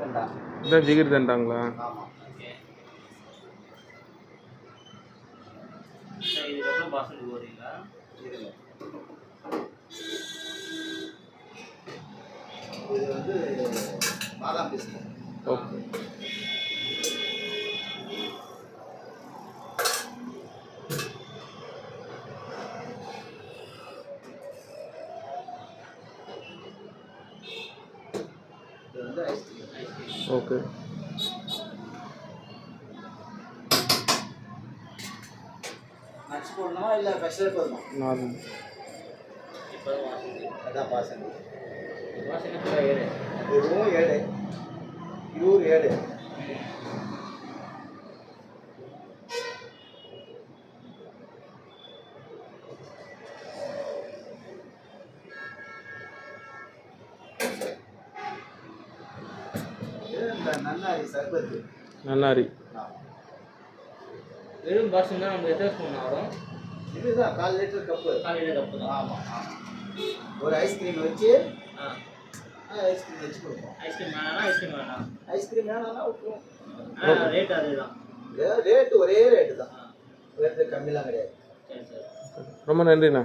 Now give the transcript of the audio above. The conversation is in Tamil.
இதான் ஜிகிர் தண்டாங்களா? ஆமாம். இதுக்கப்புறம் பாசனுக்கு போகிறீங்களா? இருங்க, இது வந்து பாதாம் பிஸ்கட். ஓகே. இது வந்து ஐஸ்கிரீம். ஓகே. நட்ஸ் போடணுமா இல்லை ஸ்பெஷல் போடணுமா? நார்மல். இப்போ அதான் பாசன். பாசன் 7 இதுவும் 7 இதுவும் 7. நன்னாரி சர்பத்து. நன்னாரி. வெறும் பாசன் தான் நம்ம எத்தனை ஸ்பூன் வரும்? இதுதான் 1/4 லிட்டர் கப்பு. 1/4 லிட்டர் கப்பு தான். ஆமாம். ஒரு ஐஸ்கிரீம் வச்சு ஐஸ்கிரீம் வச்சு கொடுப்போம். ஐஸ்கிரீம் வேணாம், ஐஸ்கிரீம் வேணாம், ஐஸ்கிரீம் வேணாம்னா விட்டுருவோம். ரேட் அதுதான். ரேட்டு ஒரே ரேட்டு தான். ரேட்டு கம்மிலாம் கிடையாது. சரி சரி. ரொம்ப நன்றிண்ணா.